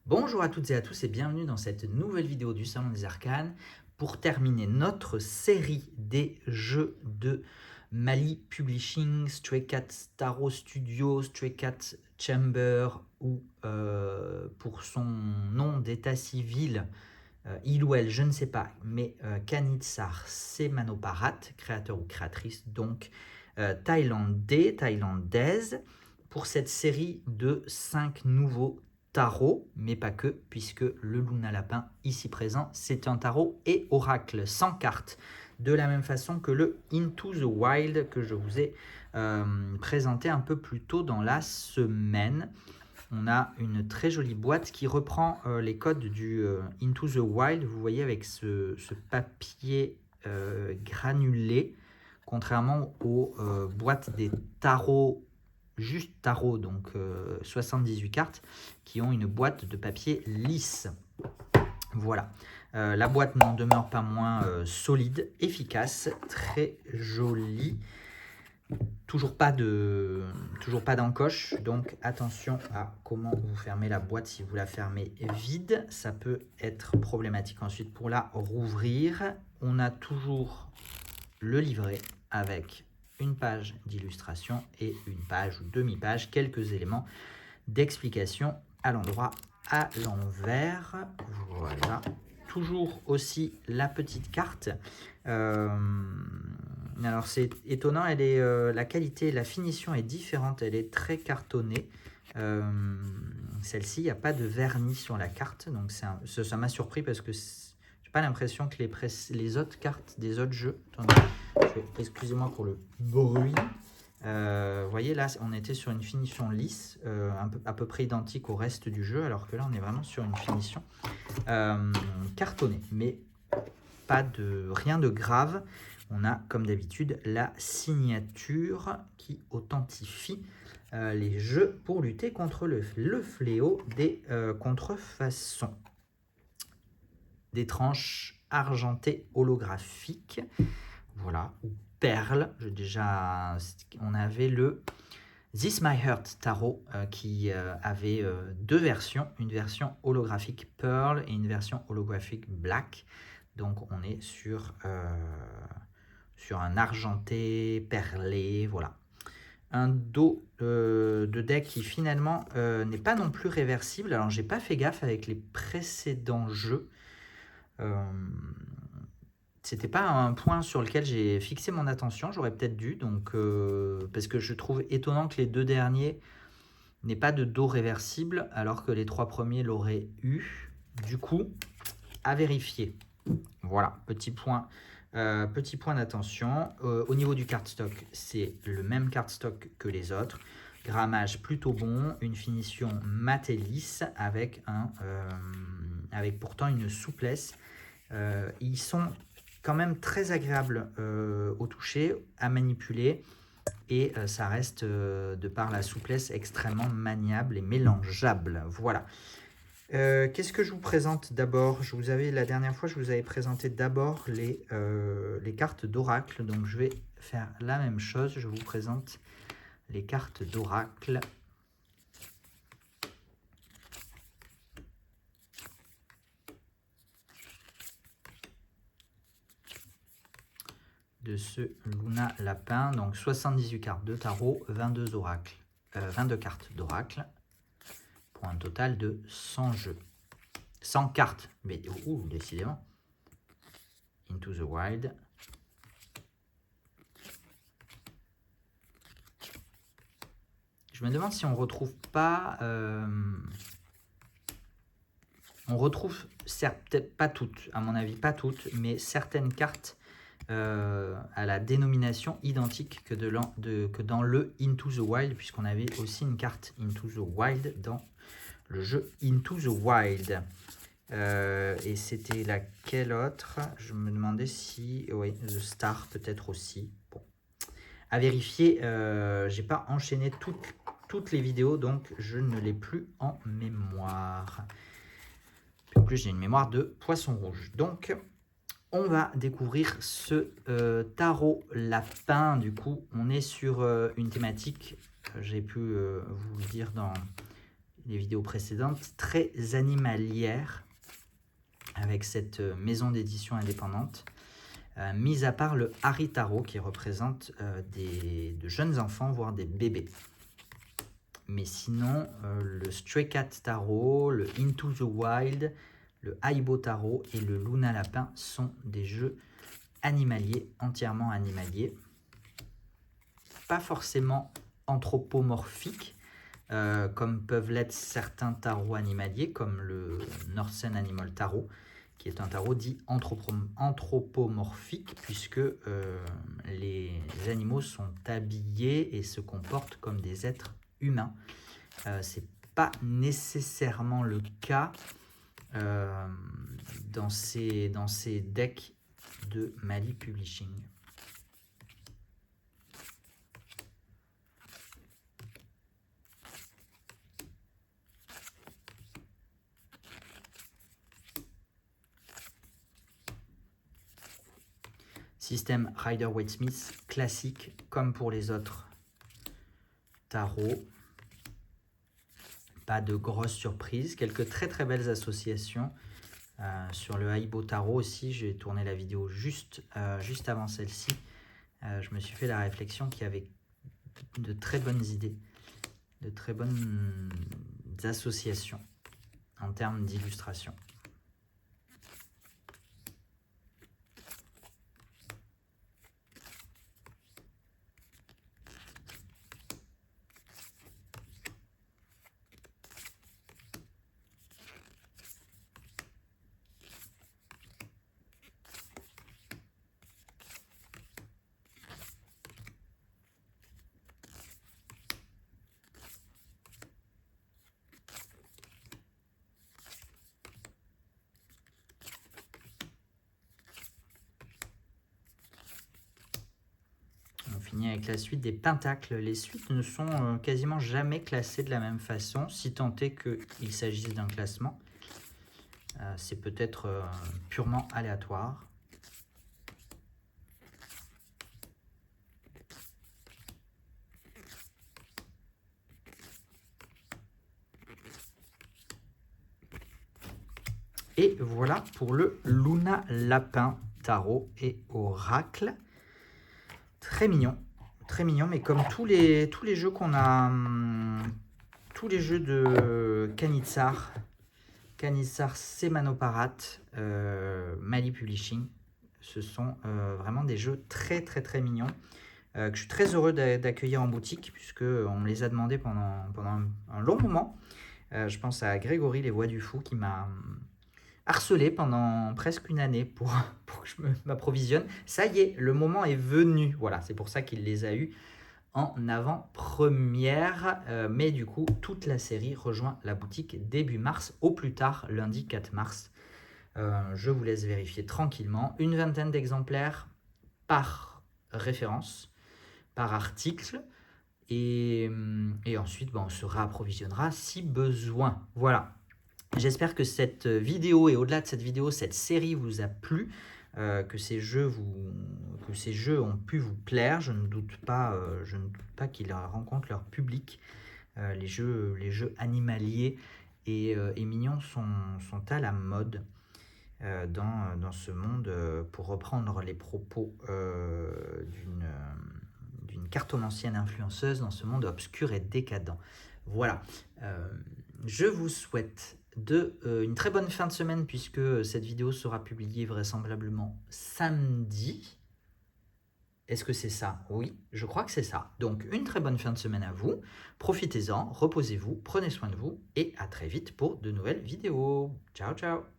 Bonjour à toutes et à tous et bienvenue dans cette nouvelle vidéo du Salon des Arcanes pour terminer notre série des jeux de Mali Publishing, Stray Cat Tarot Studio, Stray Cat Chamber ou pour son nom d'état civil, il ou elle, je ne sais pas, mais Kanitsar Semanoparat, créateur ou créatrice, donc thaïlandaise, pour cette série de 5 nouveaux tarot, mais pas que, puisque le Luna Lapin, ici présent, c'est un tarot et oracle sans carte, de la même façon que le Into the Wild que je vous ai présenté un peu plus tôt dans la semaine. On a une très jolie boîte qui reprend les codes du Into the Wild, vous voyez, avec ce papier granulé, contrairement aux boîtes des tarots juste tarot, donc 78 cartes, qui ont une boîte de papier lisse. Voilà. La boîte n'en demeure pas moins solide, efficace, très jolie. Toujours pas d'encoche, donc attention à comment vous fermez la boîte. Si vous la fermez vide, ça peut être problématique ensuite pour la rouvrir. On a toujours le livret avec une page d'illustration et une page ou demi-page, quelques éléments d'explication à l'endroit, à l'envers. Voilà. Toujours aussi la petite carte. Alors c'est étonnant, elle est, la qualité, la finition est différente, elle est très cartonnée. Celle-ci, il n'y a pas de vernis sur la carte, donc ça m'a surpris parce que j'ai pas l'impression que les autres cartes des autres jeux... Excusez-moi pour le bruit. Vous voyez, là, on était sur une finition lisse, à peu près identique au reste du jeu, alors que là, on est vraiment sur une finition cartonnée. Mais rien de grave. On a, comme d'habitude, la signature qui authentifie les jeux pour lutter contre le fléau des contrefaçons. Des tranches argentées holographiques. Voilà, ou perles. On avait le This My Heart Tarot qui avait deux versions, une version holographique Pearl et une version holographique Black. Donc on est sur un argenté perlé, voilà. Un dos de deck qui finalement n'est pas non plus réversible. Alors j'ai pas fait gaffe avec les précédents jeux. C'était pas un point sur lequel j'ai fixé mon attention, j'aurais peut-être dû, donc parce que je trouve étonnant que les deux derniers n'aient pas de dos réversible, alors que les trois premiers l'auraient eu. Du coup, à vérifier. Voilà, petit point d'attention. Au niveau du cardstock, c'est le même cardstock que les autres. Grammage plutôt bon, une finition mat et lisse avec pourtant une souplesse. Ils sont quand même très agréable au toucher, à manipuler, et ça reste, de par la souplesse, extrêmement maniable et mélangeable. Voilà. Qu'est-ce que je vous présente d'abord? La dernière fois, je vous avais présenté d'abord les cartes d'oracle, donc je vais faire la même chose. Je vous présente les cartes d'oracle. De ce Luna Lapin, donc 78 cartes de tarot, 22 oracles, 22 cartes d'oracle, pour un total de 100 jeux. 100 cartes, mais décidément. Into the Wild. Je me demande si on retrouve pas... on retrouve, peut-être pas toutes, à mon avis pas toutes, mais certaines cartes à la dénomination identique que dans le Into the Wild, puisqu'on avait aussi une carte Into the Wild dans le jeu Into the Wild. Et c'était laquelle autre? Je me demandais si... Oui, The Star peut-être aussi. Bon. À vérifier, j'ai pas enchaîné toutes les vidéos, donc je ne l'ai plus en mémoire. En plus, j'ai une mémoire de poisson rouge. Donc, on va découvrir ce tarot lapin. Du coup, on est sur une thématique, j'ai pu vous le dire les vidéos précédentes, très animalière avec cette maison d'édition indépendante. Mis à part le Harry Tarot qui représente de jeunes enfants, voire des bébés. Mais sinon, le Stray Cat Tarot, le Into the Wild, le Aibo Tarot et le Luna Lapin sont des jeux animaliers, entièrement animaliers. Pas forcément anthropomorphiques, comme peuvent l'être certains tarots animaliers, comme le Northern Animal Tarot, qui est un tarot dit anthropomorphique, puisque les animaux sont habillés et se comportent comme des êtres humains. C'est pas nécessairement le cas dans ces decks de Mali Publishing. Système Rider-Waite-Smith classique comme pour les autres tarots. Pas de grosses surprises, quelques très belles associations. Sur le Aibo Tarot aussi, j'ai tourné la vidéo juste avant celle-ci. Je me suis fait la réflexion qu'il y avait de très bonnes idées, de très bonnes associations en termes d'illustration. On finit avec la suite des pentacles. Les suites ne sont quasiment jamais classées de la même façon, si tant est qu'il s'agisse d'un classement. C'est peut-être purement aléatoire. Et voilà pour le Luna Lapin Tarot et Oracle. Très mignon, mais comme tous les jeux qu'on a, tous les jeux de Kanitsar Semanoparat, Mali Publishing, ce sont vraiment des jeux très mignons que je suis très heureux d'accueillir en boutique puisque on me les a demandé pendant un long moment. Je pense à Grégory Les Voix du Fou qui m'a harcelé pendant presque une année pour que je m'approvisionne. Ça y est, le moment est venu. Voilà, c'est pour ça qu'il les a eus en avant-première. Mais du coup, toute la série rejoint la boutique début mars, au plus tard lundi 4 mars. Je vous laisse vérifier tranquillement. Une vingtaine d'exemplaires par référence, par article. Et ensuite, on se réapprovisionnera si besoin. Voilà. J'espère que cette vidéo et au-delà de cette vidéo, cette série vous a plu, que ces jeux ont pu vous plaire. Je ne doute pas qu'ils rencontrent leur public. Les jeux animaliers et mignons sont à la mode dans ce monde, pour reprendre les propos d'une cartomancienne influenceuse, dans ce monde obscur et décadent. Voilà, je vous souhaite une très bonne fin de semaine puisque cette vidéo sera publiée vraisemblablement samedi. Est-ce que c'est ça? Oui, je crois que c'est ça. Donc une très bonne fin de semaine à vous. Profitez-en, reposez-vous, prenez soin de vous et à très vite pour de nouvelles vidéos. Ciao, ciao!